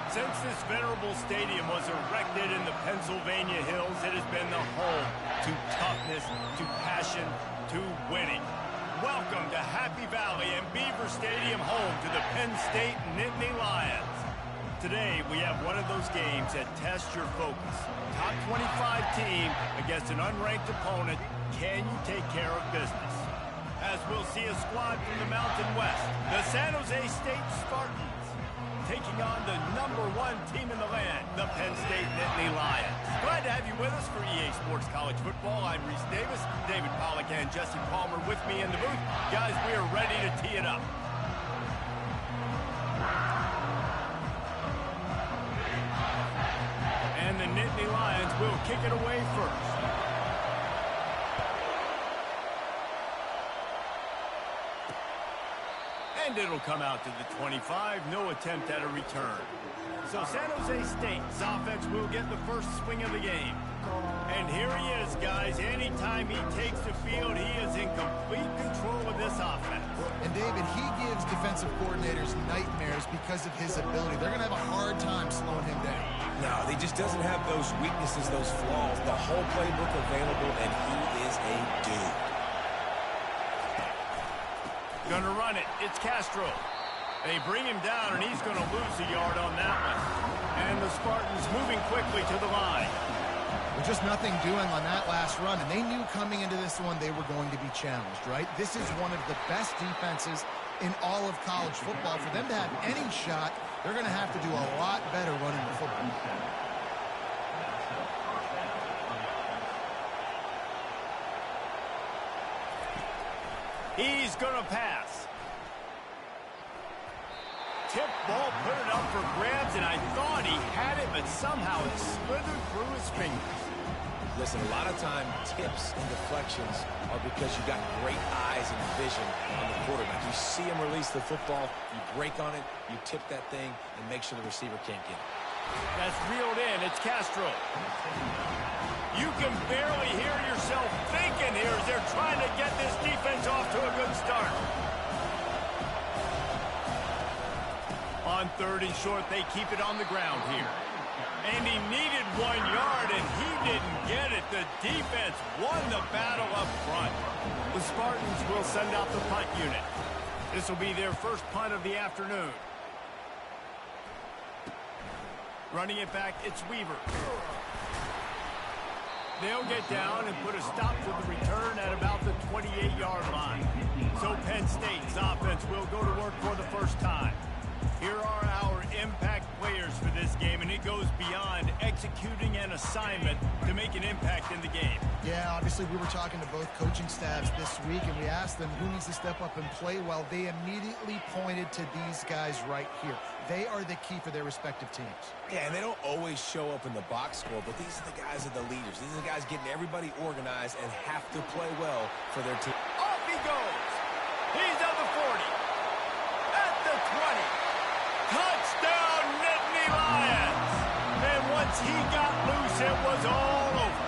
Since this venerable stadium was erected in the Pennsylvania Hills, it has been the home to toughness, to passion, to winning. Welcome to Happy Valley and Beaver Stadium, home to the Penn State Nittany Lions. Today, we have one of those games that tests your focus. Top 25 team against an unranked opponent. Can you take care of business? As we'll see a squad from the Mountain West, the San Jose State Spartans, taking on the #1 team in the land, the Penn State Nittany Lions. Glad to have you with us for EA Sports College Football. I'm Reese Davis, David Pollack and Jesse Palmer with me in the booth. Guys, we are ready to tee it up. And the Nittany Lions will kick it away first. And it'll come out to the 25. No attempt at a return. So San Jose State's offense will get the first swing of the game. And here he is, guys. Anytime he takes the field, he is in complete control of this offense. And David, he gives defensive coordinators nightmares because of his ability. They're going to have a hard time slowing him down. No, he just doesn't have those weaknesses, those flaws. The whole playbook available, and he is a dude. Gonna run it. It's Castro. They bring him down, and he's gonna lose a yard on that one. And the Spartans moving quickly to the line. With just nothing doing on that last run, and they knew coming into this one they were going to be challenged, right? This is one of the best defenses in all of college football. For them to have any shot, they're going to have to do a lot better running the football. He's going to pass. Tip ball, put it up for grabs, and I thought he had it, but somehow it slithered through his fingers. Listen, a lot of time, tips and deflections are because you got great eyes and vision on the quarterback. You see him release the football, you break on it, you tip that thing, and make sure the receiver can't get it. That's reeled in. It's Castro. You can barely hear yourself thinking here as they're trying to get this defense off to a good start. On 3rd and short, they keep it on the ground here. And he needed 1 yard, and he didn't get it. The defense won the battle up front. The Spartans will send out the punt unit. This will be their first punt of the afternoon. Running it back, it's Weaver. They'll get down and put a stop to the return at about the 28-yard line. So Penn State's offense will go to work for the first time. Here are our impact players for this game, and it goes beyond executing an assignment to make an impact in the game. Yeah, obviously we were talking to both coaching staffs this week, and we asked them who needs to step up and play well. They immediately pointed to these guys right here. They are the key for their respective teams. Yeah, and they don't always show up in the box score, but these are the guys that are the leaders. These are the guys getting everybody organized and have to play well for their team. Off he goes. He's at the 40. At the 20. Touchdown, Nittany Lions! And once he got loose, it was all over.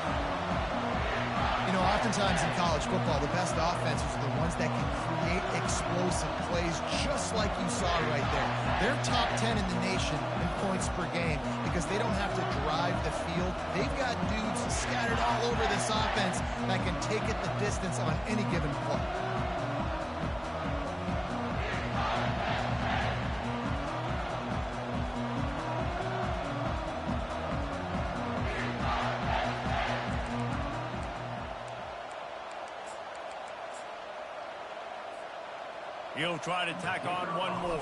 You know, oftentimes in college football, the best offenses are the ones that can create explosive plays, just like you saw right there. They're top 10 in the nation in points per game because they don't have to drive the field. They've got dudes scattered all over this offense that can take it the distance on any given play. He'll try to tack on one more.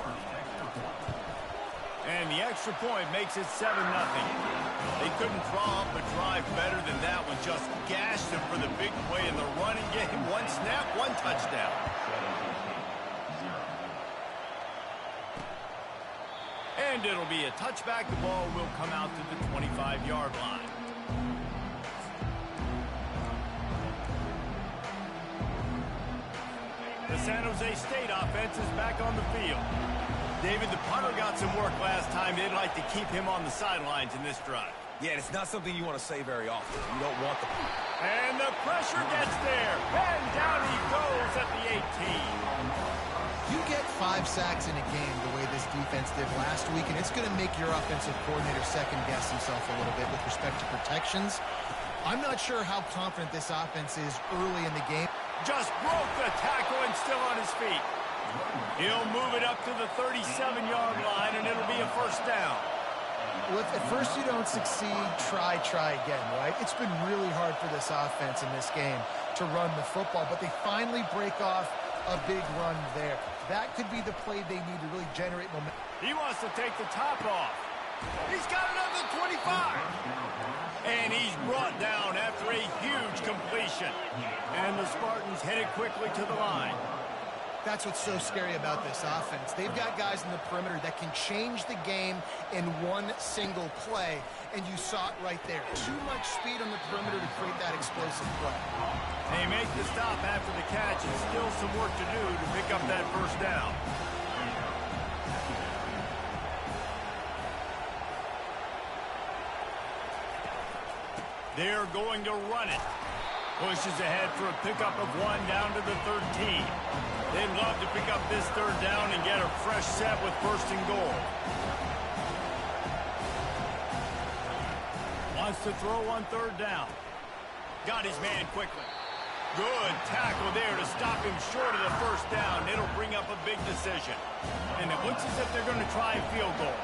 And the extra point makes it 7-0. They couldn't draw up a drive better than that one. Just gashed them for the big play in the running game. One snap, one touchdown. And it'll be a touchback. The ball will come out to the 25-yard line. The San Jose State offense is back on the field. David, the punter got some work last time. They'd like to keep him on the sidelines in this drive. Yeah, it's not something you want to say very often. You don't want the... And the pressure gets there. And down he goes at the 18. You get 5 sacks in a game the way this defense did last week, and it's going to make your offensive coordinator second-guess himself a little bit with respect to protections. I'm not sure how confident this offense is early in the game. Just broke the tackle and still on his feet. He'll move it up to the 37-yard line, and it'll be a first down. Well, if at first you don't succeed, try again, right? It's been really hard for this offense in this game to run the football, but they finally break off a big run there. That could be the play they need to really generate momentum. He wants to take the top off. He's got another 25. And he's brought down after a huge completion. And the Spartans headed quickly to the line. That's what's so scary about this offense. They've got guys in the perimeter that can change the game in one single play, and you saw it right there. Too much speed on the perimeter to create that explosive play. They make the stop after the catch, and still some work to do to pick up that first down. They're going to run it. Pushes ahead for a pickup of 1 down to the 13. They'd love to pick up this third down and get a fresh set with first and goal. Wants to throw on third down. Got his man quickly. Good tackle there to stop him short of the first down. It'll bring up a big decision. And it looks as if they're going to try a field goal.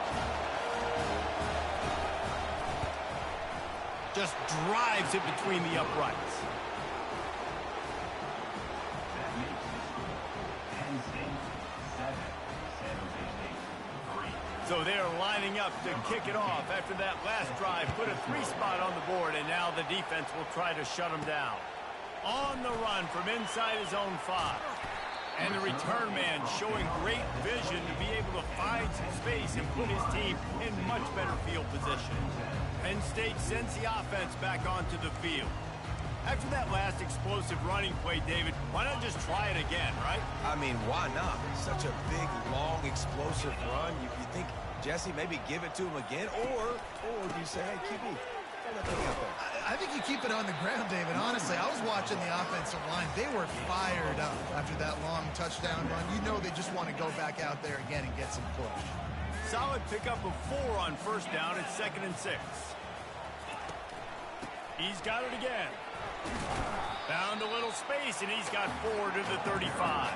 Just drives it between the uprights. So they're lining up to kick it off after that last drive. Put a 3 spot on the board, and now the defense will try to shut them down. On the run from inside his own 5. And the return man showing great vision to be able to find some space and put his team in much better field position. Penn State sends the offense back onto the field. After that last explosive running play, David, why not just try it again, right? I mean, why not? Such a big, long, explosive run. You think, Jesse, maybe give it to him again? Or do you say, hey, QB, throw that thing out there? I think you keep it on the ground, David. Honestly, I was watching the offensive line. They were fired up after that long touchdown run. You know they just want to go back out there again and get some push. Solid pickup of 4 on first down at 2nd and 6. He's got it again. Found a little space, and he's got 4 to the 35.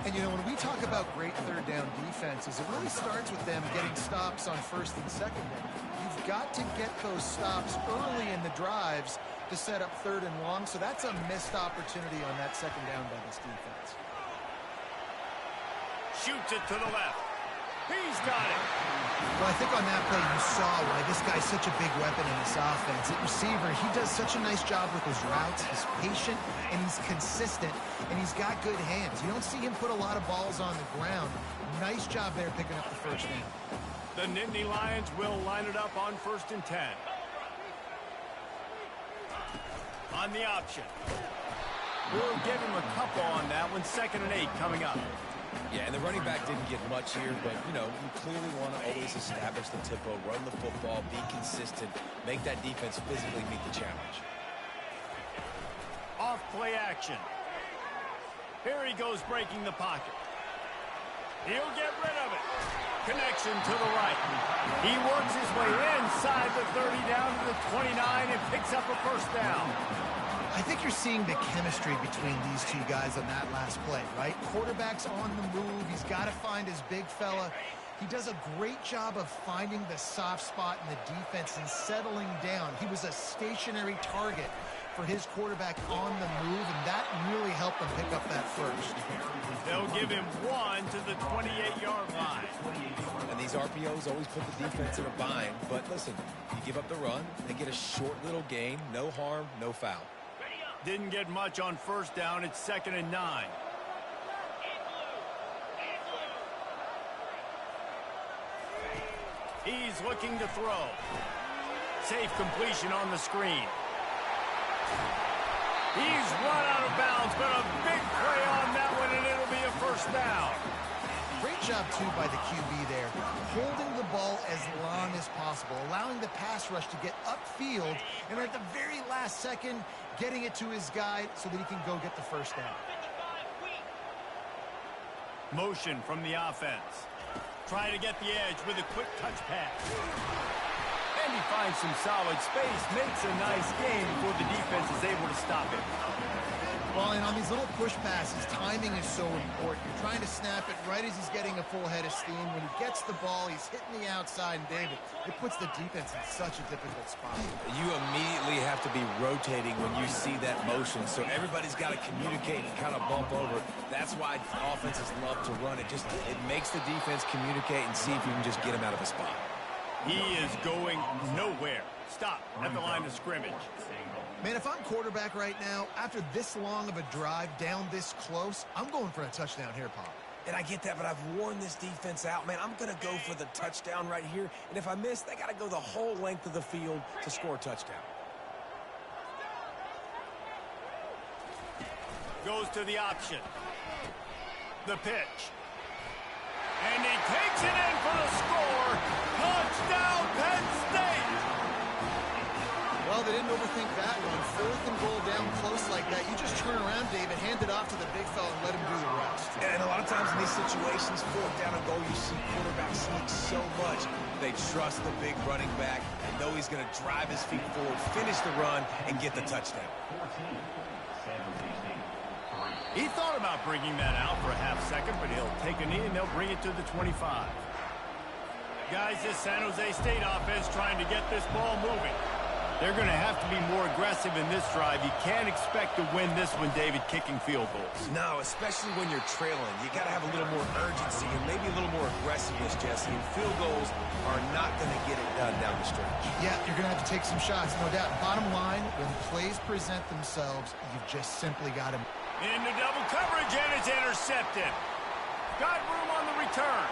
And, you know, when we talk about great third down defenses, it really starts with them getting stops on first and second down. You've got to get those stops early in the drives to set up third and long, so that's a missed opportunity on that second down by this defense. Shoots it to the left. He's got it. Well, I think on that play you saw why this guy's such a big weapon in this offense. At receiver, he does such a nice job with his routes. He's patient, and he's consistent, and he's got good hands. You don't see him put a lot of balls on the ground. Nice job there picking up the first down. The Nittany Lions will line it up on 1st and 10. On the option. We'll give him a couple on that one. 2nd and 8 coming up. Yeah, and the running back didn't get much here, but, you know, you clearly want to always establish the tempo, run the football, be consistent, make that defense physically meet the challenge. Off play action. Here he goes breaking the pocket. He'll get rid of it. Connection to the right. He works his way inside the 30 down to the 29 and picks up a first down. I think you're seeing the chemistry between these two guys on that last play, right? Quarterback's on the move. He's got to find his big fella. He does a great job of finding the soft spot in the defense and settling down. He was a stationary target for his quarterback on the move, and that really helped them pick up that first. They'll give him 1 to the 28-yard line. And these RPOs always put the defense in a bind. But listen, you give up the run, they get a short little gain, no harm, no foul. Didn't get much on first down. It's 2nd and 9. He's looking to throw. Safe completion on the screen. He's run out of bounds, but a big play on that one, and it'll be a first down. Great job, too, by the QB there, holding the ball as long as possible, allowing the pass rush to get upfield, and at the very last second, getting it to his guy so that he can go get the first down. Motion from the offense. Trying to get the edge with a quick touch pass. And he finds some solid space, makes a nice gain before the defense is able to stop it. Well, and on these little push passes, timing is so important. You're trying to snap it right as he's getting a full head of steam. When he gets the ball, he's hitting the outside, and David, it puts the defense in such a difficult spot. You immediately have to be rotating when you see that motion, so everybody's got to communicate and kind of bump over. That's why offenses love to run it. It makes the defense communicate and see if you can just get him out of a spot. He is going nowhere. Stop at the line of scrimmage. Man, if I'm quarterback right now, after this long of a drive down this close, I'm going for a touchdown here, Pop. And I get that, but I've worn this defense out. Man, I'm going to go for the touchdown right here. And if I miss, they got to go the whole length of the field to score a touchdown. Goes to the option. The pitch. And he takes it in for the score. Touchdown, Penn State! Well, they didn't overthink that one. 4th and goal down close like that. You just turn around, David, hand it off to the big fella and let him do the rest. And a lot of times in these situations, 4th down and goal, you see quarterbacks sneak so much. They trust the big running back and know he's going to drive his feet forward, finish the run, and get the touchdown. He thought about bringing that out for a half second, but he'll take a knee and they'll bring it to the 25. Guys, this San Jose State offense trying to get this ball moving. They're going to have to be more aggressive in this drive. You can't expect to win this one, David, kicking field goals. No, especially when you're trailing. You got to have a little more urgency and maybe a little more aggressiveness, Jesse. And field goals are not going to get it done down the stretch. Yeah, you're going to have to take some shots, no doubt. Bottom line, when plays present themselves, you've just simply got to... Into double coverage, and it's intercepted. Got room on the return.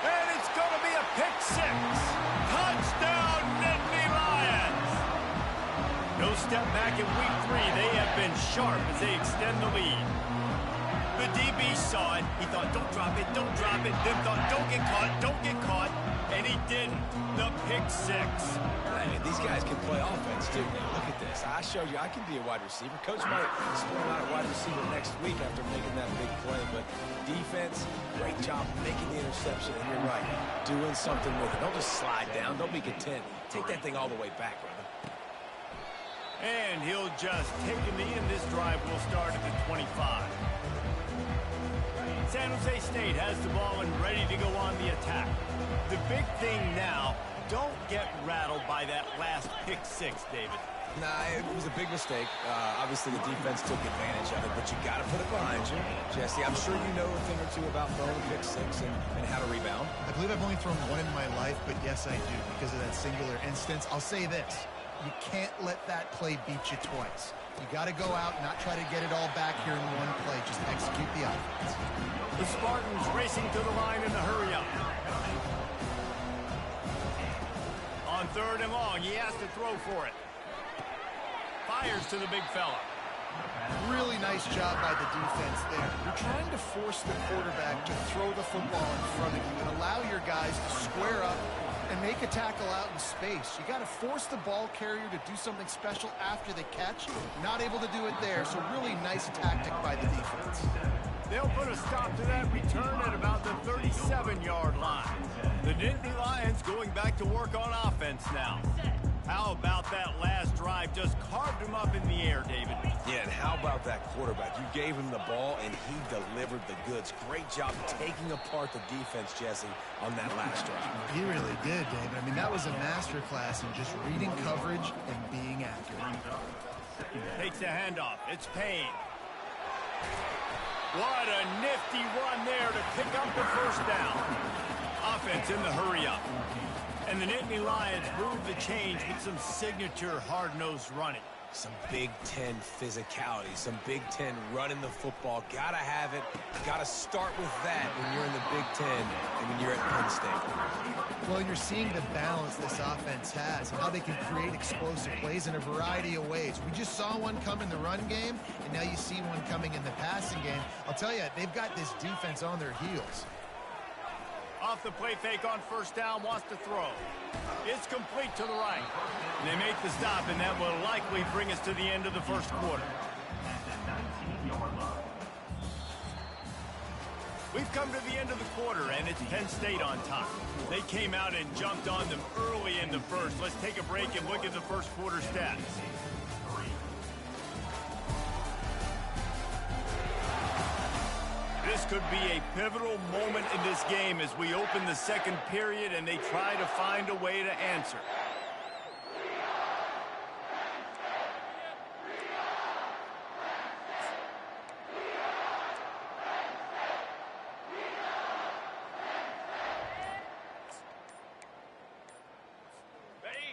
And it's going to be a pick six. Touchdown, Nittany Lions. No step back in week 3. They have been sharp as they extend the lead. The DB saw it. He thought, don't drop it, don't drop it. Then thought, don't get caught, don't get caught. And he didn't. The pick six. I mean, these guys can play offense, too. Now, look at this. I showed you I can be a wide receiver. Coach might split him out at wide receiver next week after making that big play. But defense, great job making the interception. And you're right, doing something with it. Don't just slide down. Don't be content. Take that thing all the way back, brother. And he'll just take a knee, and this drive will start at the 25. San Jose State has the ball and ready to go on the attack. The big thing now, don't get rattled by that last pick six, David. Nah, it was a big mistake. Obviously, the defense took advantage of it, but you got to put it behind you. Jesse, I'm sure you know a thing or two about throwing a pick six and how to rebound. I believe I've only thrown one in my life, but yes, I do, because of that singular instance. I'll say this. You can't let that play beat you twice. You got to go out and not try to get it all back here in one play. Just execute the offense. The Spartans racing to the line in a hurry up. On 3rd and long, he has to throw for it. Fires to the big fella. Really nice job by the defense there. You're trying to force the quarterback to throw the football in front of you and allow your guys to square up and make a tackle out in space. You got to force the ball carrier to do something special after the catch. Not able to do it there, so really nice tactic by the defense. They'll put a stop to that return at about the 37-yard line. The Nittany Lions going back to work on offense now. How about that last drive? Just carved him up in the air, David. Yeah, and how about that quarterback? You gave him the ball, and he delivered the goods. Great job taking apart the defense, Jesse, on that last drive. He really did, David. I mean, that was a masterclass in just reading coverage and being accurate. Takes the handoff. It's Payne. What a nifty run there to pick up the first down. Offense in the hurry-up. And the Nittany Lions move the change with some signature hard-nosed running. Some Big Ten physicality, some Big Ten running the football. Gotta have it. Gotta start with that when you're in the Big Ten and when you're at Penn State. Well, you're seeing the balance this offense has and how they can create explosive plays in a variety of ways. We just saw one come in the run game, and now you see one coming in the passing game. I'll tell you, they've got this defense on their heels. Off the play fake on first down, wants to throw. It's complete to the right. And they make the stop, and that will likely bring us to the end of the first quarter. We've come to the end of the quarter, and it's Penn State on top. They came out and jumped on them early in the first. Let's take a break and look at the first quarter stats. This could be a pivotal moment in this game as we open the second period and they try to find a way to answer.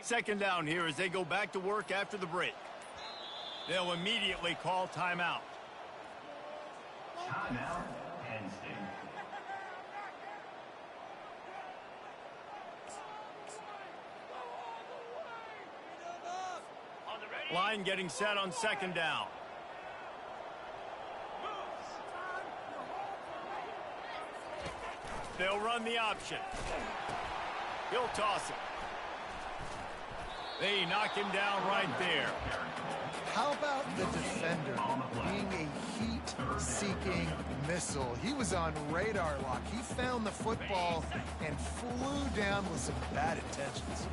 Second down here as they go back to work after the break. They'll immediately call timeout. Timeout, Penn State. Line getting set on second down. They'll run the option. He'll toss it. They knock him down right there. How about the defender being a heat-seeking missile? He was on radar lock. He found the football and flew down with some bad intentions.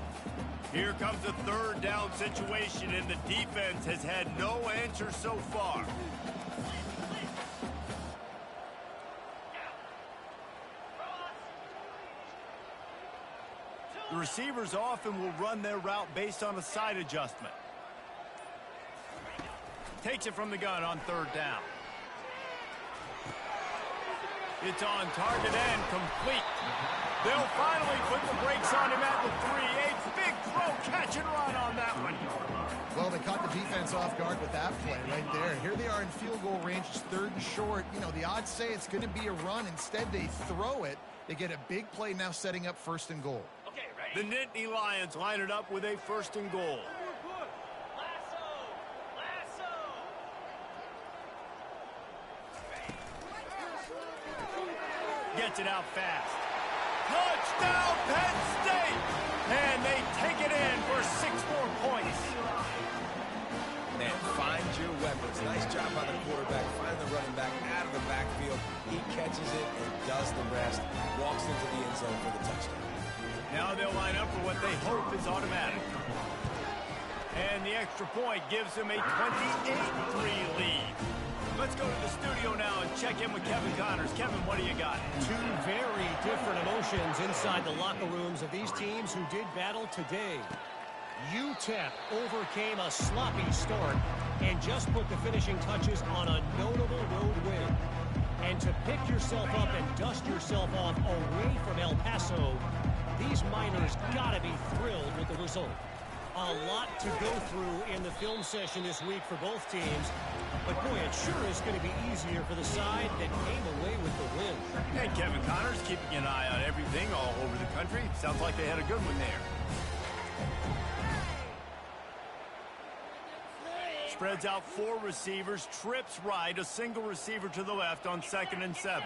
Here comes a third down situation, and the defense has had no answer so far. The receivers often will run their route based on a side adjustment. Takes it from the gun on third down. It's on target and complete. They'll finally put the brakes on him at the 3. A big throw, catch and run on that one. Well, they caught the defense off guard with that play right there. Here they are in field goal range. It's third and short. You know, the odds say it's going to be a run. Instead, they throw it. They get a big play now setting up first and goal. The Nittany Lions line it up with a first and goal. Gets it out fast. Touchdown, Penn State! And they take it in for 6 more points. And find your weapons. Nice job by the quarterback. Find the running back out of the backfield. He catches it and does the rest. Walks into the end zone for the touchdown. Now they'll line up for what they hope is automatic. And the extra point gives them a 28-3 lead. Let's go to the studio now and check in with Kevin Connors. Kevin, what do you got? Two very different emotions inside the locker rooms of these teams who did battle today. UTEP overcame a sloppy start and just put the finishing touches on a notable road win. And to pick yourself up and dust yourself off away from El Paso, these Miners gotta be thrilled with the result. A lot to go through in the film session this week for both teams, but boy, it sure is going to be easier for the side that came away with the win. And Kevin Connors keeping an eye on everything all over the country. Sounds like they had a good one there. Spreads out 4 receivers, trips right, a single receiver to the left on 2nd and 7.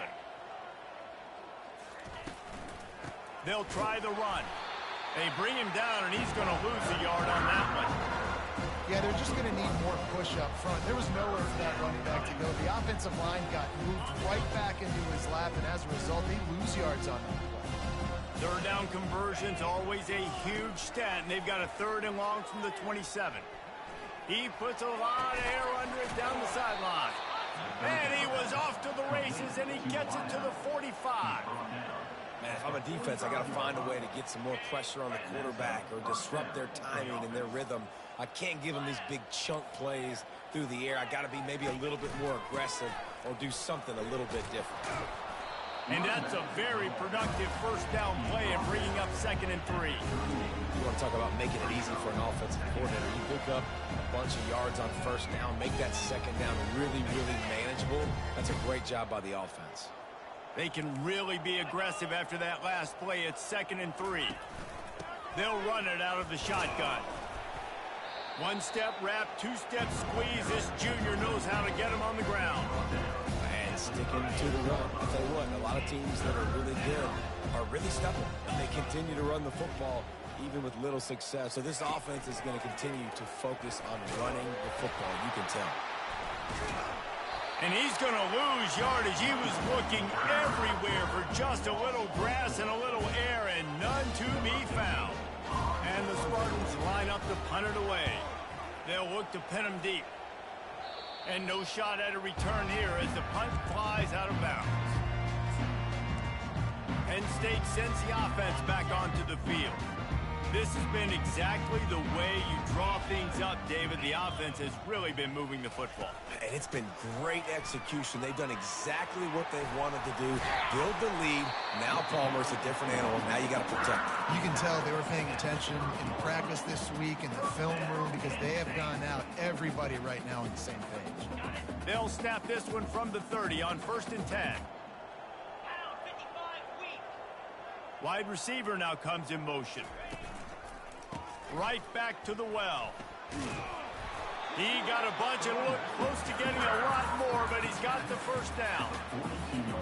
They'll try the run. They bring him down, and he's going to lose a yard on that one. Yeah, they're just going to need more push up front. There was nowhere for that running back to go. The offensive line got moved right back into his lap, and as a result, they lose yards on that play. Third down conversion's always a huge stat, and they've got a 3rd and long from the 27. He puts a lot of air under it down the sideline. And he was off to the races, and he gets it to the 45. Man, if I'm a defense, I got to find a way to get some more pressure on the quarterback or disrupt their timing and their rhythm. I can't give them these big chunk plays through the air. I got to be maybe a little bit more aggressive or do something a little bit different. And that's a very productive first down play and bringing up 2nd and 3. You want to talk about making it easy for an offensive coordinator. You pick up a bunch of yards on first down, make that second down really, really manageable. That's a great job by the offense. They can really be aggressive after that last play. It's 2nd and 3. They'll run it out of the shotgun. 1-step wrap, 2-step squeeze. This junior knows how to get him on the ground. And sticking to the run. I'll tell you what, a lot of teams that are really good are really stubborn. And they continue to run the football even with little success. So this offense is going to continue to focus on running the football. You can tell. And he's going to lose yardage. He was looking everywhere for just a little grass and a little air, and none to be found. And the Spartans line up to punt it away. They'll look to pin him deep. And no shot at a return here as the punt flies out of bounds. Penn State sends the offense back onto the field. This has been exactly the way you draw things up, David. The offense has really been moving the football. And it's been great execution. They've done exactly what they've wanted to do. Build the lead. Now Palmer's a different animal. Now you got to protect it. You can tell they were paying attention in practice this week in the film room because they have gone out, everybody right now on the same page. They'll snap this one from the 30 on 1st and 10. Wide receiver now comes in motion. Right back to the well. He got a bunch and looked close to getting a lot more, but he's got the first down.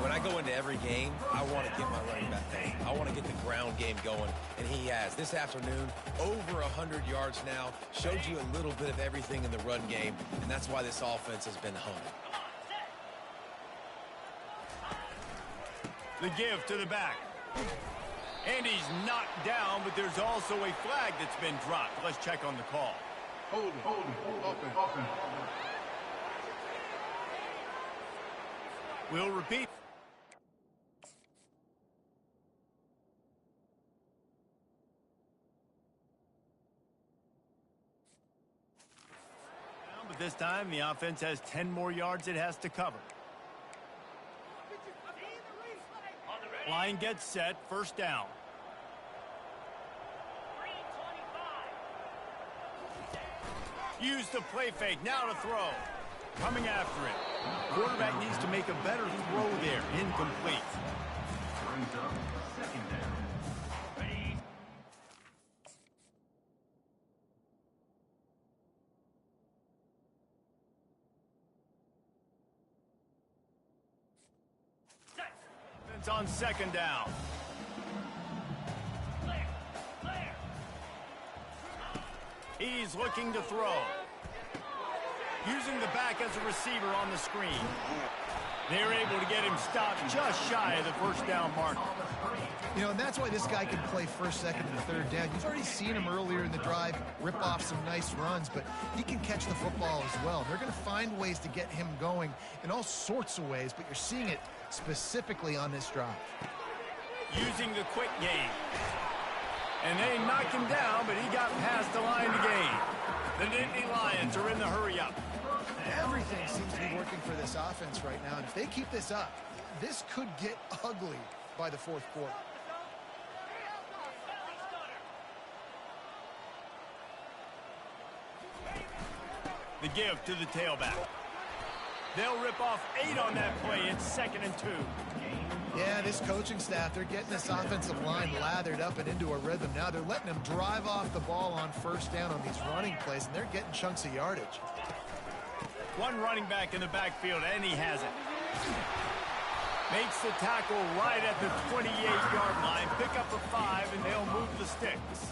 When I go into every game, I want to get my running back going. I want to get the ground game going, and he has. This afternoon, over 100 yards now, showed you a little bit of everything in the run game, and that's why this offense has been humming. The give to the back. And he's knocked down, but there's also a flag that's been dropped. Let's check on the call. Hold it, open. We'll repeat. But this time, the offense has 10 more yards it has to cover. Line gets set, first down. Use the play fake, now to throw. Coming after it. Quarterback needs to make a better throw there, incomplete. Brings up second down. Ready. It's on second down. He's looking to throw. Using the back as a receiver on the screen. They're able to get him stopped just shy of the first down mark. You know, and that's why this guy can play first, second, and third down. You've already seen him earlier in the drive rip off some nice runs, but he can catch the football as well. They're going to find ways to get him going in all sorts of ways, but you're seeing it specifically on this drive. Using the quick game. And they knock him down, but he got past the line to gain. The Nittany Lions are in the hurry-up. Everything seems to be working for this offense right now, and if they keep this up, this could get ugly by the fourth quarter. The give to the tailback. They'll rip off 8 on that play. It's 2nd and 2. Yeah, this coaching staff, they're getting this offensive line lathered up and into a rhythm. Now they're letting them drive off the ball on first down on these running plays, and they're getting chunks of yardage. One running back in the backfield, and he has it. Makes the tackle right at the 28-yard line. Pick up a 5, and they'll move the sticks.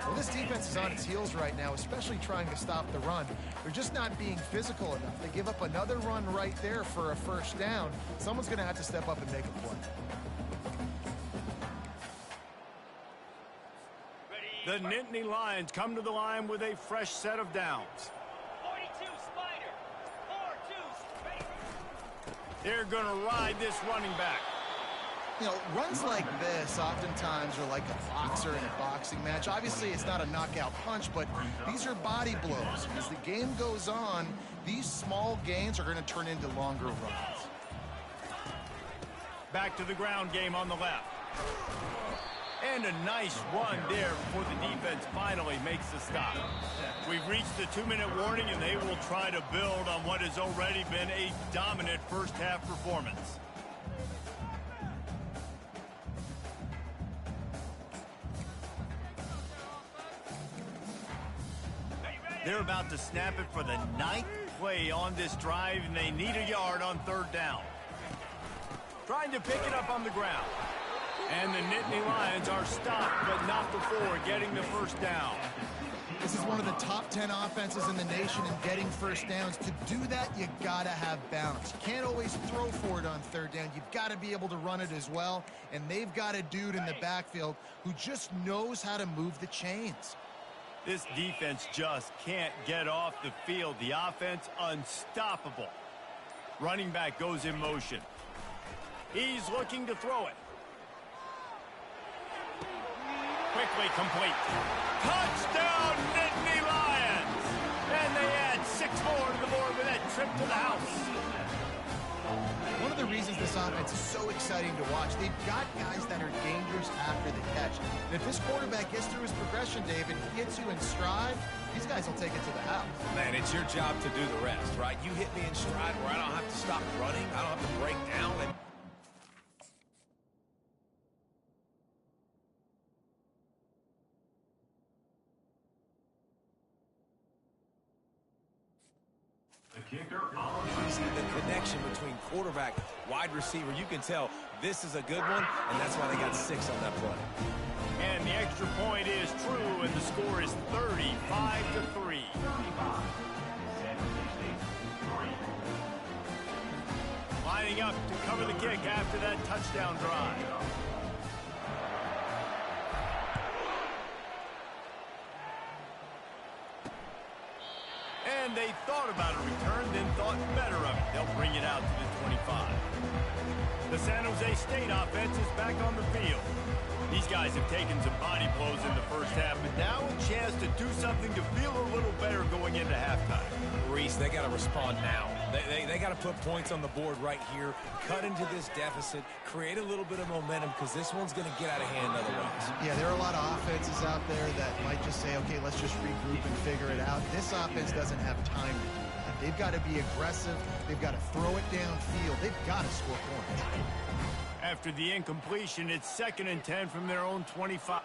Well, this defense is on its heels right now, especially trying to stop the run. They're just not being physical enough. They give up another run right there for a first down. Someone's going to have to step up and make a play. The Nittany Lions come to the line with a fresh set of downs. 42, Spider. 4-2, ready. They're going to ride this running back. You know, runs like this oftentimes are like a boxer in a boxing match. Obviously, it's not a knockout punch, but these are body blows. As the game goes on, these small gains are going to turn into longer runs. Back to the ground game on the left. And a nice run there before the defense finally makes the stop. We've reached the 2-minute warning, and they will try to build on what has already been a dominant first-half performance. They're about to snap it for the 9th play on this drive, and they need a yard on 3rd down. Trying to pick it up on the ground. And the Nittany Lions are stopped, but not before getting the first down. The This is one of the top 10 offenses in the nation in getting first downs. To do that, you got to have balance. You can't always throw for it on third down. You've got to be able to run it as well. And they've got a dude in the backfield who just knows how to move the chains. This defense just can't get off the field. The offense unstoppable. Running back goes in motion. He's looking to throw it. Quickly complete. Touchdown, Nittany Lions! And they add 6 more to the board with that trip to the house. One of the reasons this offense is so exciting to watch, they've got guys that are dangerous after the catch. And if this quarterback gets through his progression, David, he hits you in stride, these guys will take it to the house. Man, it's your job to do the rest, right? You hit me in stride where I don't have to stop running. I don't have to break down. And The kicker on easy, the connection between quarterback, wide receiver, you can tell this is a good one, and that's why they got 6 on that play. And the extra point is true, and the score is 35-3. Lining up to cover the kick after that touchdown drive. And they thought about a return, then thought better of it. They'll bring it out to the 25. The San Jose State offense is back on the field. These guys have taken some body blows in the first half, but now a chance to do something to feel a little better going into halftime. Reese, they got to respond now. They got to put points on the board right here, cut into this deficit, create a little bit of momentum, because this one's going to get out of hand otherwise. Yeah, there are a lot of offenses out there that might just say, okay, let's just regroup and figure it out. This offense doesn't have time to do that. They've got to be aggressive. They've got to throw it downfield. They've got to score points. After the incompletion, it's 2nd and 10 from their own 25.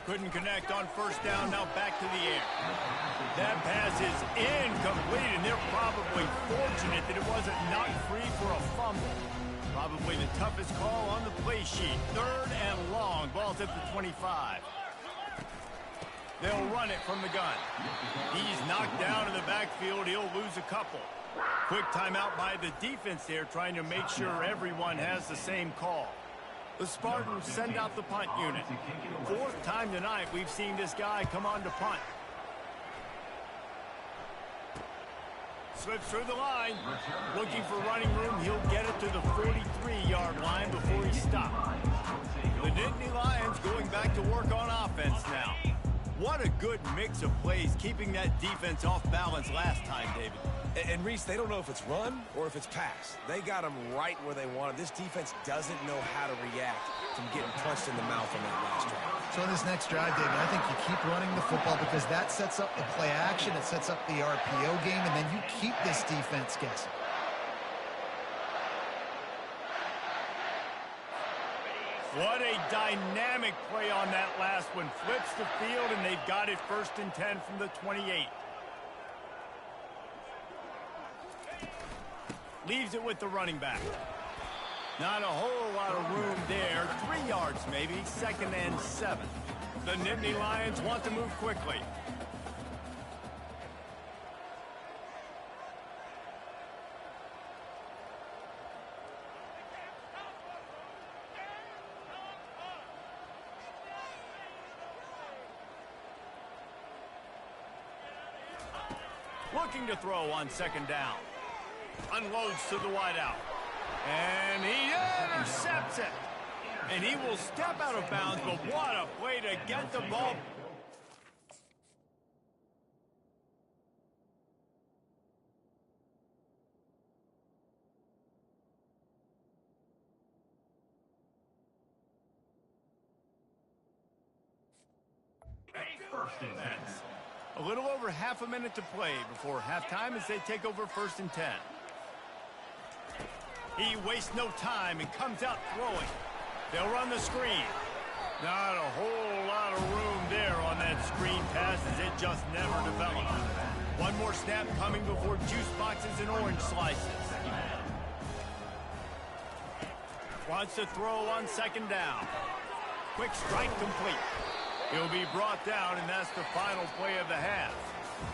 Couldn't connect on first down, now back to the air. That pass is incomplete, and they're probably fortunate that it wasn't knocked free for a fumble. Probably the toughest call on the play sheet. 3rd and long, ball's at the 25. They'll run it from the gun. He's knocked down in the backfield, he'll lose a couple. Quick timeout by the defense there, trying to make sure everyone has the same call. The Spartans send out the punt unit. 4th time tonight we've seen this guy come on to punt. Slips through the line. Looking for running room. He'll get it to the 43-yard line before he stopped. The Nittany Lions going back to work on offense now. What a good mix of plays, keeping that defense off balance last time, David. And Reese, they don't know if it's run or if it's pass. They got them right where they want it. This defense doesn't know how to react from getting punched in the mouth on that last drive. So in this next drive, David, I think you keep running the football because that sets up the play action, it sets up the RPO game, and then you keep this defense guessing. What a dynamic play on that last one. Flips the field, and they've got it 1st and 10 from the 28. Leaves it with the running back. Not a whole lot of room there. 3 yards maybe. 2nd and 7. The Nittany Lions want to move quickly. Looking to throw on second down. Unloads to the wideout. And he intercepts it. And he will step out of bounds, but what a play to get the ball. First and 10. A little over half a minute to play before halftime as they take over 1st and 10. He wastes no time and comes out throwing. They'll run the screen. Not a whole lot of room there on that screen pass as it just never developed. One more snap coming before juice boxes and orange slices. Wants to throw on second down. Quick strike complete. He'll be brought down, and that's the final play of the half.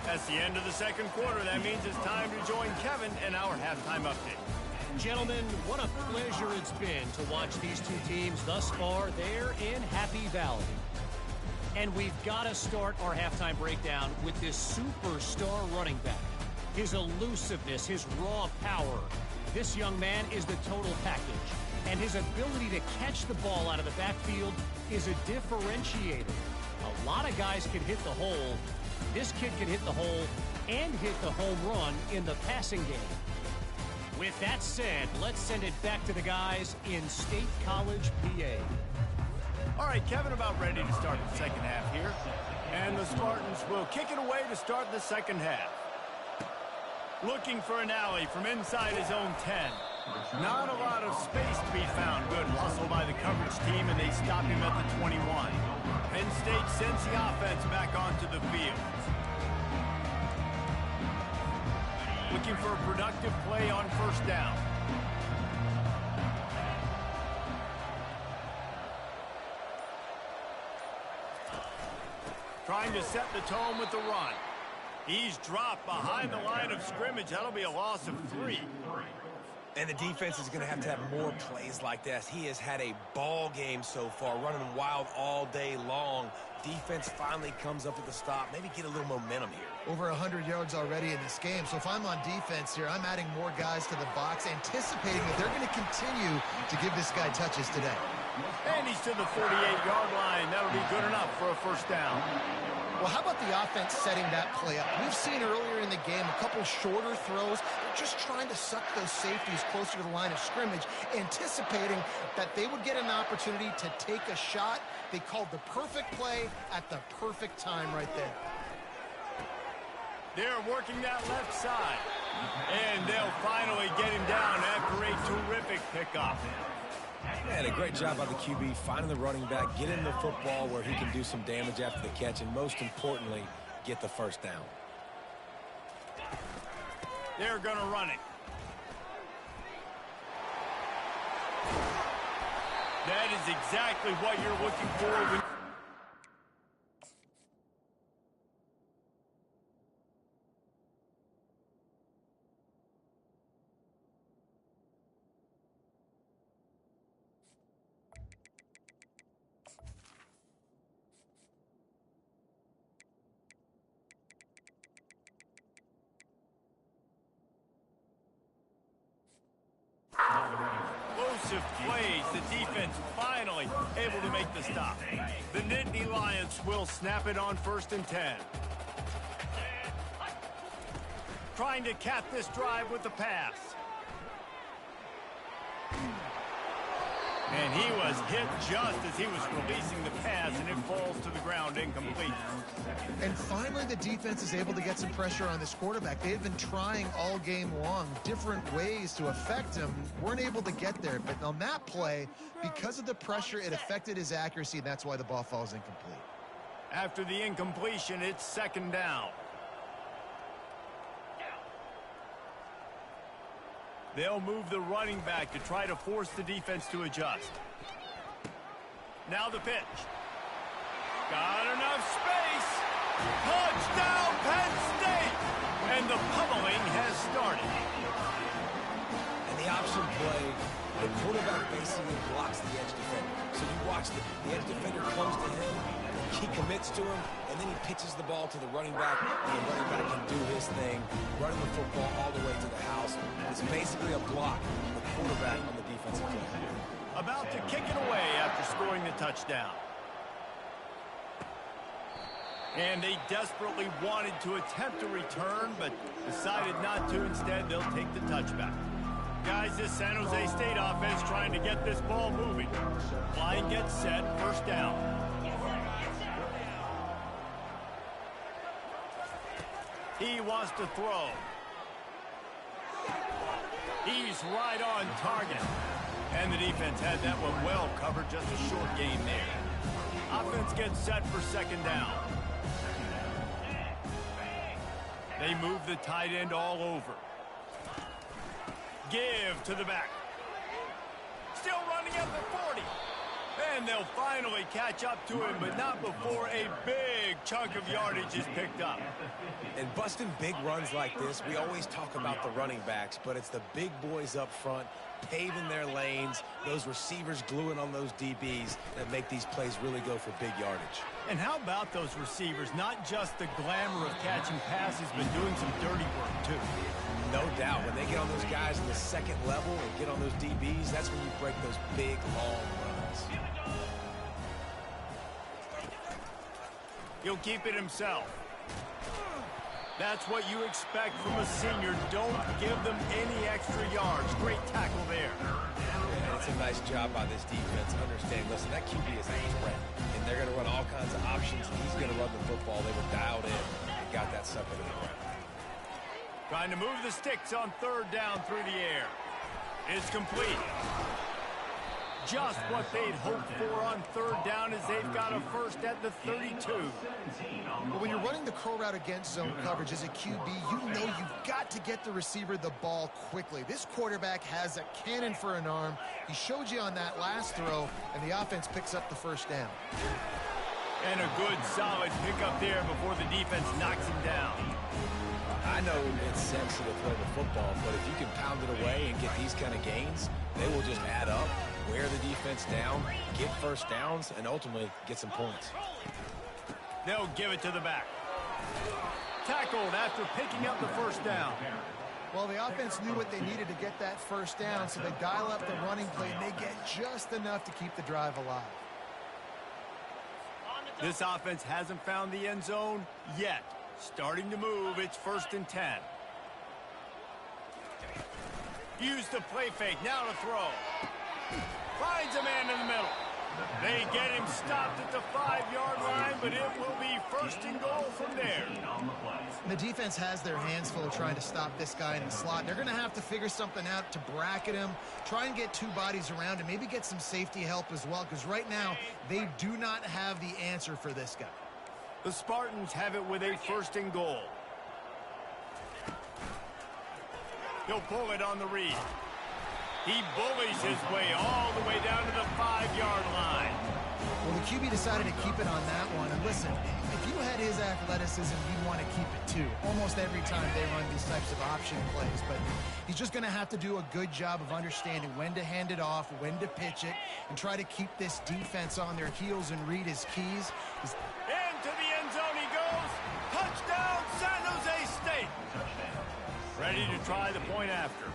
That's the end of the second quarter. That means it's time to join Kevin in our halftime update. Gentlemen, what a pleasure it's been to watch these two teams thus far there in Happy Valley. And we've got to start our halftime breakdown with this superstar running back. His elusiveness, his raw power. This young man is the total package. And his ability to catch the ball out of the backfield is a differentiator. A lot of guys can hit the hole. This kid can hit the hole and hit the home run in the passing game. With that said, let's send it back to the guys in State College, PA. All right, Kevin, about ready to start the second half here. And the Spartans will kick it away to start the second half. Looking for an alley from inside his own 10. Not a lot of space to be found. Good hustle by the coverage team, and they stop him at the 21. Penn State sends the offense back onto the field. Looking for a productive play on first down. Trying to set the tone with the run. He's dropped behind the line of scrimmage. That'll be a loss of 3. And the defense is going to have more plays like this. He has had a ball game so far, running wild all day long. Defense finally comes up with the stop. Maybe get a little momentum here. Over 100 yards already in this game. So if I'm on defense here, I'm adding more guys to the box, anticipating that they're going to continue to give this guy touches today. And he's to the 48-yard line. That'll be good enough for a first down. Well, how about the offense setting that play up? We've seen earlier in the game a couple shorter throws. They're just trying to suck those safeties closer to the line of scrimmage, anticipating that they would get an opportunity to take a shot. They called the perfect play at the perfect time right there. They're working that left side. And they'll finally get him down after a terrific pickup. Man, a great job by the QB, finding the running back, getting the football where he can do some damage after the catch, and most importantly, get the first down. They're going to run it. That is exactly what you're looking for when explosive plays. The defense finally able to make the stop. The Nittany Lions will snap it on 1st and 10. Trying to cap this drive with the pass. And he was hit just as he was releasing the pass, and it falls to the ground incomplete. And finally, the defense is able to get some pressure on this quarterback. They've been trying all game long different ways to affect him. Weren't able to get there. But on that play, because of the pressure, it affected his accuracy, and that's why the ball falls incomplete. After the incompletion, it's 2nd down. They'll move the running back to try to force the defense to adjust. Now the pitch. Got enough space. Touchdown, Penn State! And the pummeling has started. And the option play, the quarterback basically blocks the edge defender. So you watch the edge defender comes to him, he commits to him, and then he pitches the ball to the running back, and the running back can do his thing, running the football all the way to the house. It's basically a block on the quarterback on the defensive play. About to kick it away after scoring the touchdown. And they desperately wanted to attempt a return, but decided not to. Instead, they'll take the touchback. Guys, this San Jose State offense trying to get this ball moving. Line gets set, first down. He wants to throw. He's right on target. And the defense had that one well covered, just a short gain there. Offense gets set for second down. They move the tight end all over. Give to the back. Still running at the 40. And they'll finally catch up to him, but not before a big chunk of yardage is picked up. And busting big runs like this, we always talk about the running backs, but it's the big boys up front paving their lanes, those receivers gluing on those DBs that make these plays really go for big yardage. And how about those receivers? Not just the glamour of catching passes, but doing some dirty work, too. No doubt. When they get on those guys in the second level and get on those DBs, that's when you break those big, long runs. He'll keep it himself. That's what you expect from a senior. Don't give them any extra yards. Great tackle there. And it's a nice job by this defense. Understand, listen, that QB is a threat. And they're going to run all kinds of options. He's going to run the football. They were dialed in and got that sucker to the ground. Trying to move the sticks on third down through the air. It's complete. Just what they'd hoped for on third down as they've got a first at the 32. But when you're running the curl route against zone coverage as a QB, you know you've got to get the receiver the ball quickly. This quarterback has a cannon for an arm. He showed you on that last throw, and the offense picks up the first down. And a good, solid pickup there before the defense knocks him down. I know it's sexy to play the football, but if you can pound it away and get these kind of gains, they will just add up, wear the defense down, get first downs, and ultimately get some points. They'll give it to the back. Tackled after picking up the first down. Well, the offense knew what they needed to get that first down, so they dial up the running play, and they get just enough to keep the drive alive. This offense hasn't found the end zone yet. Starting to move, it's first and 10. Use the play fake, now to throw. Finds a man in the middle. They get him stopped at the 5-yard line, but it will be first and goal from there. The defense has their hands full trying to stop this guy in the slot. They're going to have to figure something out to bracket him, try and get two bodies around him, maybe get some safety help as well, because right now they do not have the answer for this guy. The Spartans have it with a first and goal. He'll pull it on the read. He bullies his way all the way down to the 5-yard line. Well, the QB decided to keep it on that one. And listen, if you had his athleticism, you'd want to keep it too. Almost every time they run these types of option plays. But he's just going to have to do a good job of understanding when to hand it off, when to pitch it, and try to keep this defense on their heels and read his keys. Into the end zone he goes. Touchdown, San Jose State. Ready to try the point after.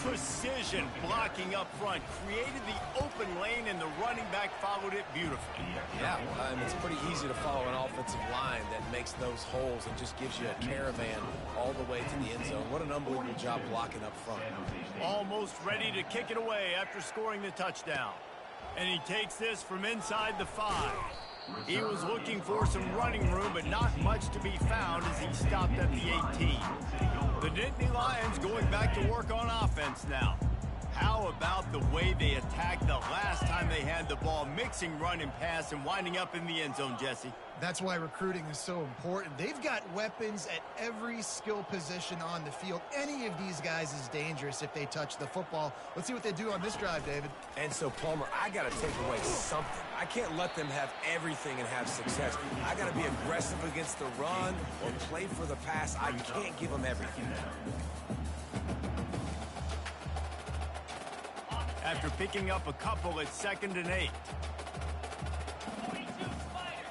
Precision blocking up front created the open lane, and the running back followed it beautifully. Yeah, it's pretty easy to follow an offensive line that makes those holes and just gives you a caravan all the way to the end zone. What an unbelievable job blocking up front. Almost ready to kick it away after scoring the touchdown. And he takes this from inside the 5. He was looking for some running room, but not much to be found as he stopped at the 18. The Nittany Lions going back to work on offense now. How about the way they attacked the last time they had the ball, mixing run and pass and winding up in the end zone, Jesse? That's why recruiting is so important. They've got weapons at every skill position on the field. Any of these guys is dangerous if they touch the football. Let's see what they do on this drive, David. And so, Palmer, I got to take away something. I can't let them have everything and have success. I got to be aggressive against the run or play for the pass. I can't give them everything. after picking up a couple at 2nd and 8. 42 Spider.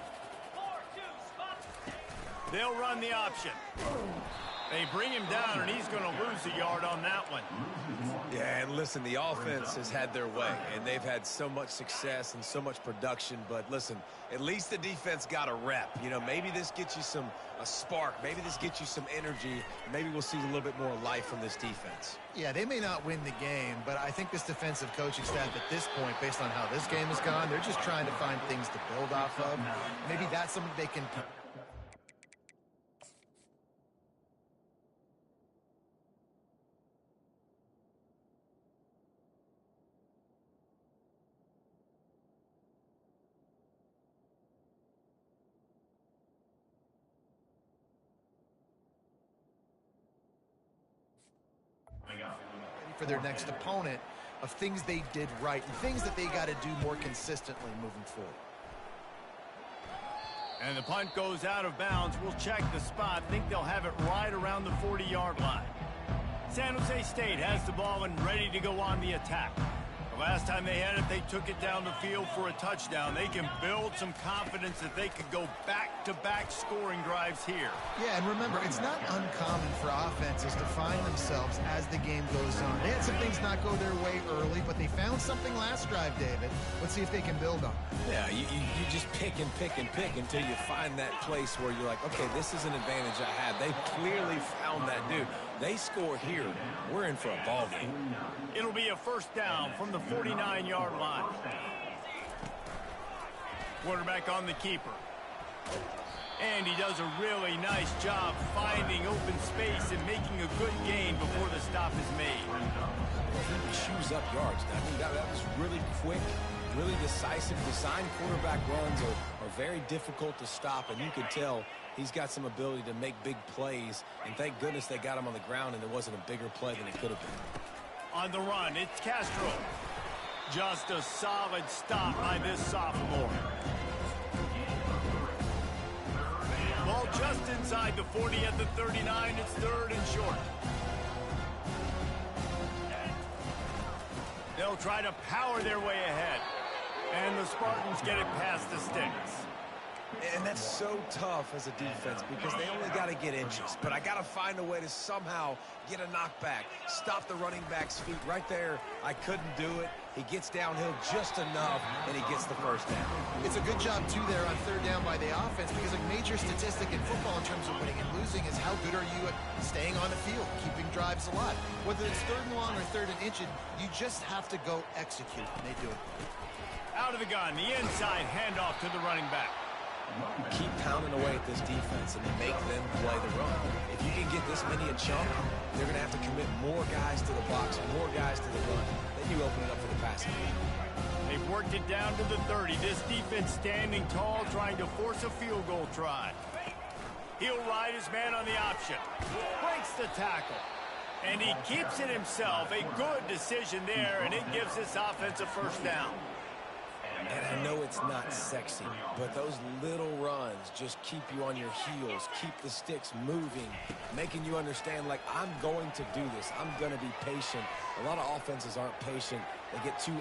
4-2 spot. They'll run the option. They bring him down, and he's going to lose a yard on that one. Yeah, and listen, the offense has had their way, and they've had so much success and so much production. But listen, at least the defense got a rep. You know, maybe this gets you a spark. Maybe this gets you some energy. Maybe we'll see a little bit more life from this defense. Yeah, they may not win the game, but I think this defensive coaching staff at this point, based on how this game has gone, they're just trying to find things to build off of. Maybe that's something they can... for their next opponent of things they did right and things that they got to do more consistently moving forward. And the punt goes out of bounds. We'll check the spot. Think they'll have it right around the 40-yard line. San Jose State has the ball and ready to go on the attack. The last time they had it, they took it down the field for a touchdown. They can build some confidence that they could go back-to-back scoring drives here. Yeah, and remember, it's not uncommon for offenses to find themselves as the game goes on. They had some things not go their way early, but they found something last drive, David. Let's see if they can build on it. Yeah, you just pick and pick and pick until you find that place where you're like, okay, this is an advantage I have. They clearly found that dude. They score here, we're in for a ball game. It'll be a first down from the 49-yard line. Quarterback on the keeper. And he does a really nice job finding open space and making a good gain before the stop is made. He chews up yards. I mean, that was really quick, really decisive. Design quarterback runs are very difficult to stop, and you could tell he's got some ability to make big plays, and thank goodness they got him on the ground and it wasn't a bigger play than it could have been. On the run, it's Castro. Just a solid stop by this sophomore. Ball just inside the 40 at the 39. It's 3rd and short. They'll try to power their way ahead. And the Spartans get it past the sticks. And that's so tough as a defense because they only got to get inches. But I got to find a way to somehow get a knockback, stop the running back's feet right there. I couldn't do it. He gets downhill just enough, and he gets the first down. It's a good job, too, there on 3rd down by the offense because a major statistic in football in terms of winning and losing is how good are you at staying on the field, keeping drives alive. Whether it's 3rd and long or 3rd and inches, you just have to go execute, and they do it. Out of the gun, the inside handoff to the running back. Keep pounding away at this defense and make them play the run. If you can get this many a chunk, they're going to have to commit more guys to the box, more guys to the run. Then you open it up for the passing game. They've worked it down to the 30. This defense standing tall, trying to force a field goal try. He'll ride his man on the option. Breaks the tackle. And he keeps it himself. A good decision there, and it gives this offense a first down. And I know it's not sexy, but those little runs just keep you on your heels, keep the sticks moving, making you understand, like, I'm going to do this. I'm going to be patient. A lot of offenses aren't patient. They get too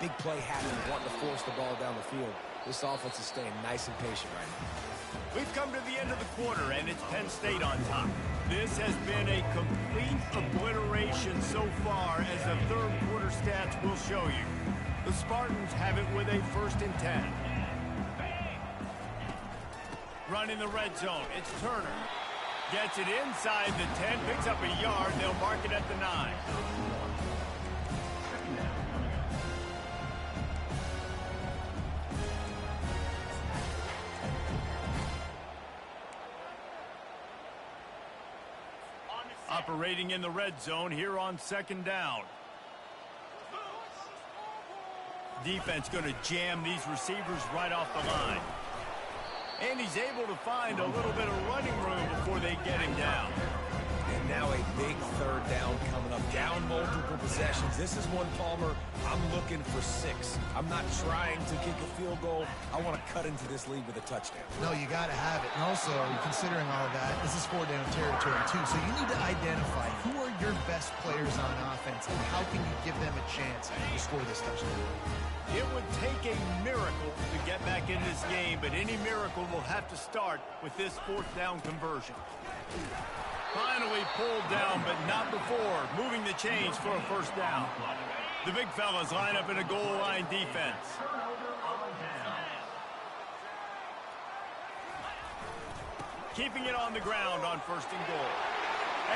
big play happy, wanting to force the ball down the field. This offense is staying nice and patient right now. We've come to the end of the quarter, and it's Penn State on top. This has been a complete obliteration so far, as the third quarter stats will show you. The Spartans have it with a 1st and 10. Running the red zone, it's Turner. Gets it inside the 10, picks up a yard. They'll mark it at the 9. Operating in the red zone here on 2nd down. Defense going to jam these receivers right off the line. And he's able to find a little bit of running room before they get him down. And now a big 3rd down coming up. down multiple possessions. This is one, Palmer, I'm looking for 6. I'm not trying to kick a field goal. I want to cut into this lead with a touchdown. No, you got to have it. And also, considering all of that, this is 4-down territory, too. So you need to identify who are your best players on offense and how can you give them a chance to score this touchdown. It would take a miracle to get back in this game, but any miracle will have to start with this 4th-down conversion. Finally pulled down, but not before moving the chains for a 1st down. The big fellas line up in a goal line defense. Keeping it on the ground on 1st and goal.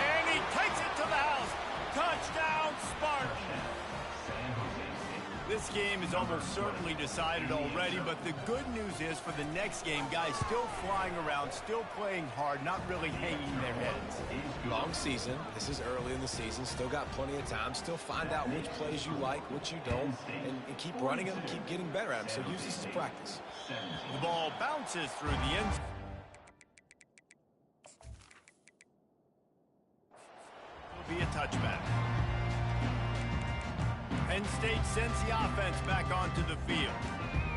And he takes it to the house. Touchdown, Spartan. This game is almost certainly decided already, but the good news is for the next game, guys still flying around, still playing hard, not really hanging their heads. Long season. This is early in the season. Still got plenty of time. Still find out which plays you like, which you don't, and keep running them, keep getting better at them. So use this as practice. The ball bounces through the end zone. It'll be a touchback. Penn State sends the offense back onto the field.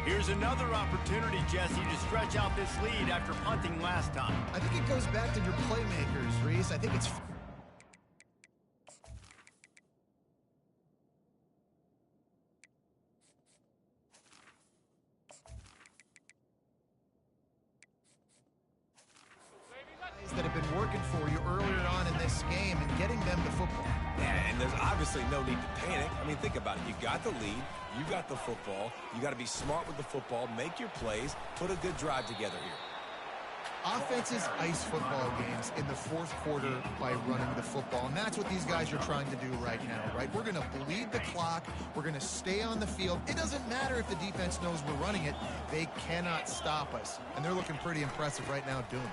Here's another opportunity, Jesse, to stretch out this lead after punting last time. I think it goes back to your playmakers, Reese. I think it's... that have been working for you earlier on in this game and getting them the football. Yeah, and there's obviously no need to panic. I mean, think about it. You got the lead. You got the football. You got to be smart with the football. Make your plays. Put a good drive together here. Offenses ice football games in the 4th quarter by running the football, and that's what these guys are trying to do right now, right? We're going to bleed the clock. We're going to stay on the field. It doesn't matter if the defense knows we're running it. They cannot stop us, and they're looking pretty impressive right now doing it.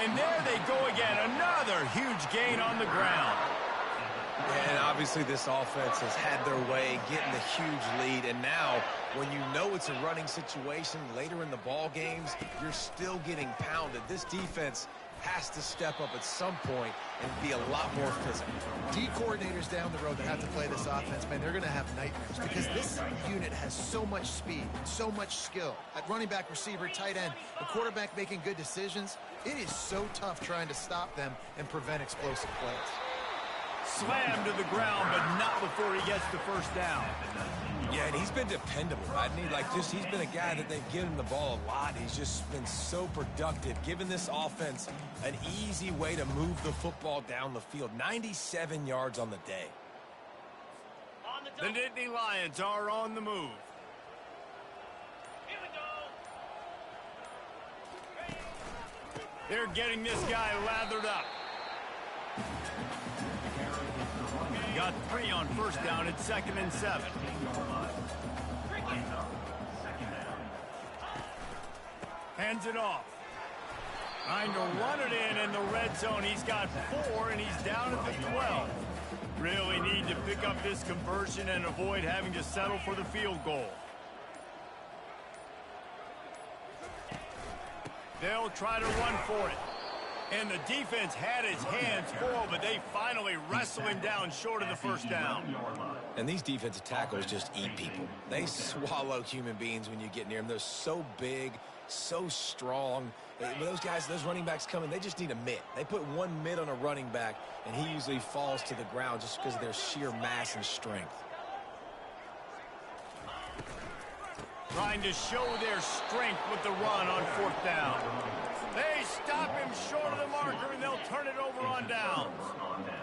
And there they go again. Another huge gain on the ground. And obviously this offense has had their way, getting the huge lead. And now, when you know it's a running situation later in the ball games, you're still getting pounded. This defense has to step up at some point and be a lot more physical. D coordinators down the road that have to play this offense, man, they're going to have nightmares because this unit has so much speed, so much skill. At running back, receiver, tight end, the quarterback making good decisions, it is so tough trying to stop them and prevent explosive plays. Slammed to the ground, but not before he gets the 1st down. Yeah, and he's been dependable, hasn't he? He's been a guy that they've given the ball a lot. He's just been so productive, giving this offense an easy way to move the football down the field. 97 yards on the day. The Nittany Lions are on the move. Here we go. They're getting this guy lathered up. Got 3 on 1st down at 2nd and 7. Hands it off. Trying to run it in the red zone. He's got 4, and he's down at the 12. Really need to pick up this conversion and avoid having to settle for the field goal. They'll try to run for it. And the defense had his hands full, but they finally wrestle him down short of the 1st down. And these defensive tackles just eat people. They swallow human beings when you get near them. They're so big, so strong. When those guys, those running backs come in, they just need a mitt. They put one mitt on a running back, and he usually falls to the ground just because of their sheer mass and strength. Trying to show their strength with the run on 4th down. They stop him short of the marker, and they'll turn it over on downs.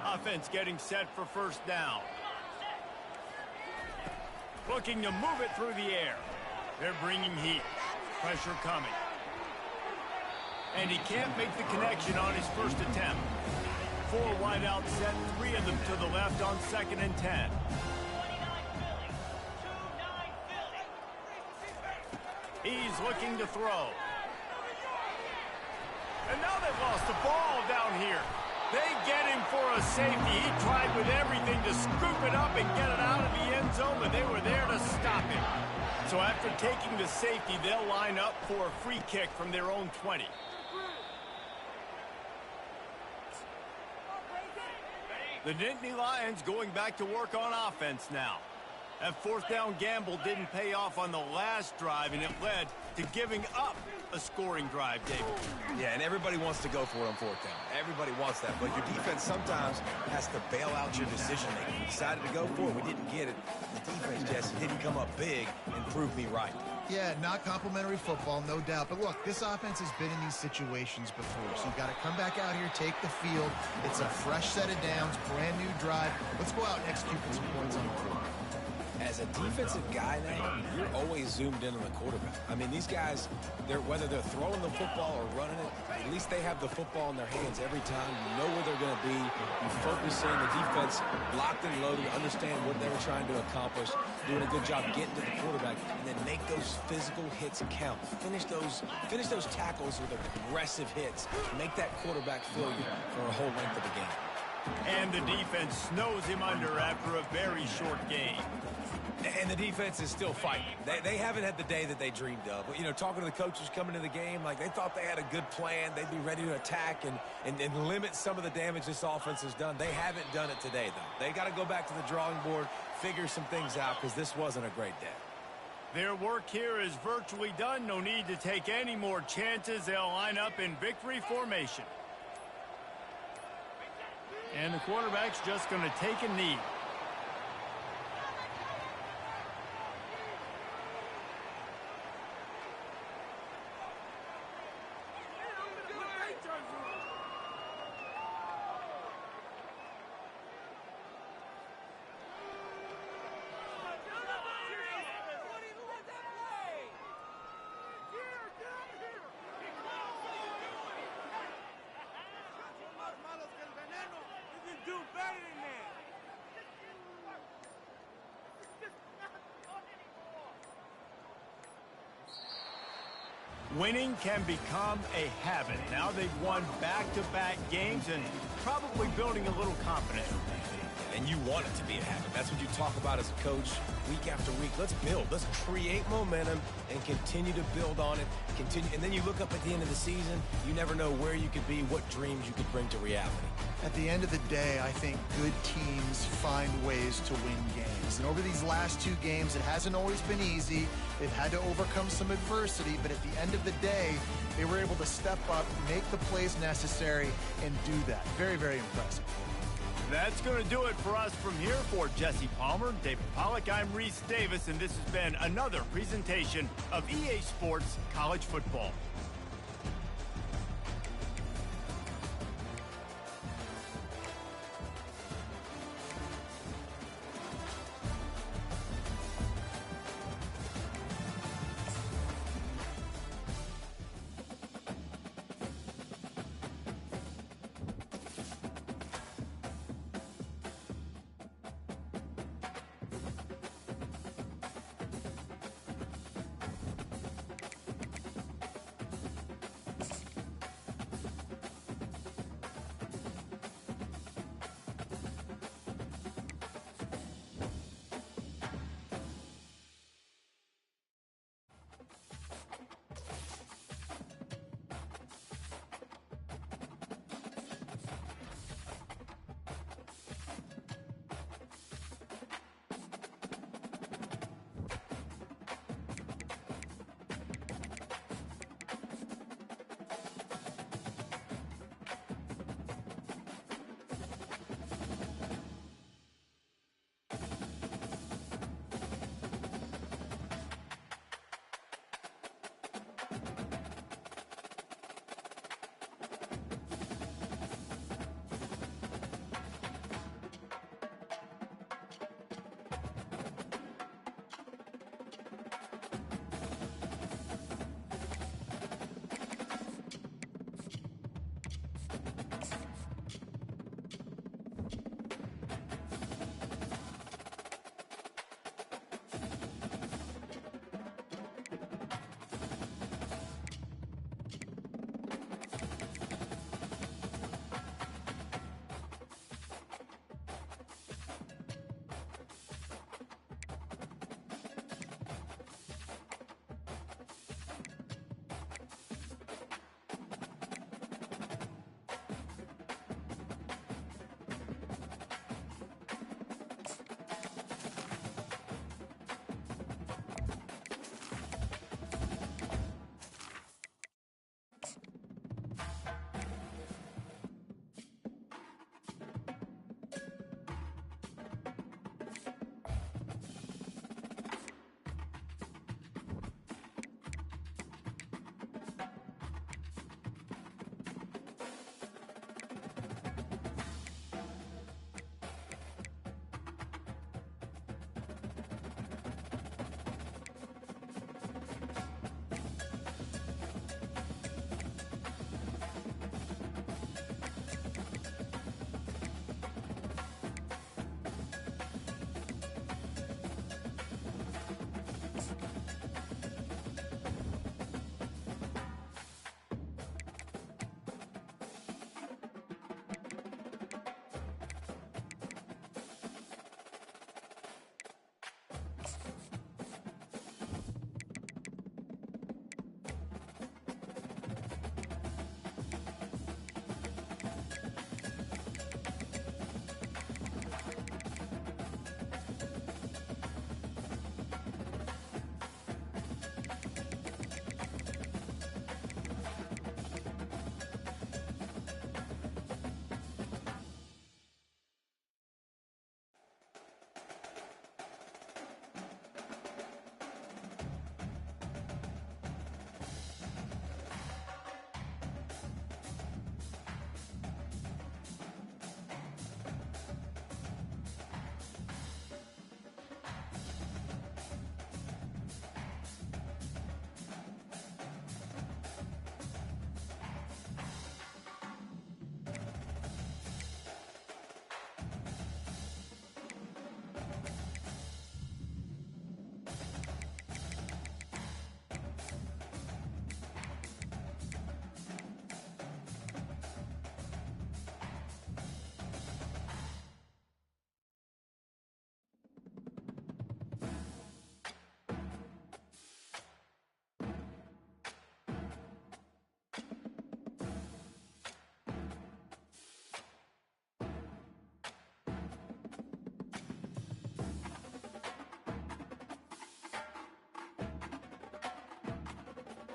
Offense getting set for 1st down. Looking to move it through the air. They're bringing heat. Pressure coming. And he can't make the connection on his 1st attempt. 4 wide out set, 3 of them to the left on 2nd and 10. 29 Philly. He's looking to throw. And now they've lost the ball down here. They get him for a safety. He tried with everything to scoop it up and get it out of the end zone, but they were there to stop him. So after taking the safety, they'll line up for a free kick from their own 20. The Nittany Lions going back to work on offense now. That fourth down gamble didn't pay off on the last drive, and it led to giving up a scoring drive, David. Yeah, and everybody wants to go for it on fourth down. Everybody wants that, but your defense sometimes has to bail out your decision-making. We decided to go for it. We didn't get it. The defense just didn't come up big and prove me right. Yeah, not complimentary football, no doubt. But look, this offense has been in these situations before, so you've got to come back out here, take the field. It's a fresh set of downs, brand new drive. Let's go out and execute some points on the board. As a defensive guy now, you're always zoomed in on the quarterback. I mean, these guys, whether they're throwing the football or running it, at least they have the football in their hands every time. You know where they're going to be. You focus in, the defense locked and loaded, understand what they were trying to accomplish, doing a good job getting to the quarterback, and then make those physical hits count. Finish those tackles with aggressive hits. Make that quarterback feel you for a whole length of the game. And the defense snows him under after a very short game. And the defense is still fighting. They haven't had the day that they dreamed of. But, you know, talking to the coaches coming into the game, like they thought they had a good plan. They'd be ready to attack and limit some of the damage this offense has done. They haven't done it today, though. They got to go back to the drawing board, figure some things out, because this wasn't a great day. Their work here is virtually done. No need to take any more chances. They'll line up in victory formation. And the quarterback's just going to take a knee. Winning can become a habit. Now they've won back-to-back games and probably building a little confidence. And you want it to be a habit. That's what you talk about as a coach week after week. Let's build. Let's create momentum and continue to build on it. And then you look up at the end of the season, you never know where you could be, what dreams you could bring to reality. At the end of the day, I think good teams find ways to win games. And over these last two games, it hasn't always been easy. They've had to overcome some adversity, but at the end of the day, they were able to step up, make the plays necessary, and do that. Very, very impressive. That's going to do it for us from here. For Jesse Palmer, David Pollack, I'm Reese Davis, and this has been another presentation of EA Sports College Football.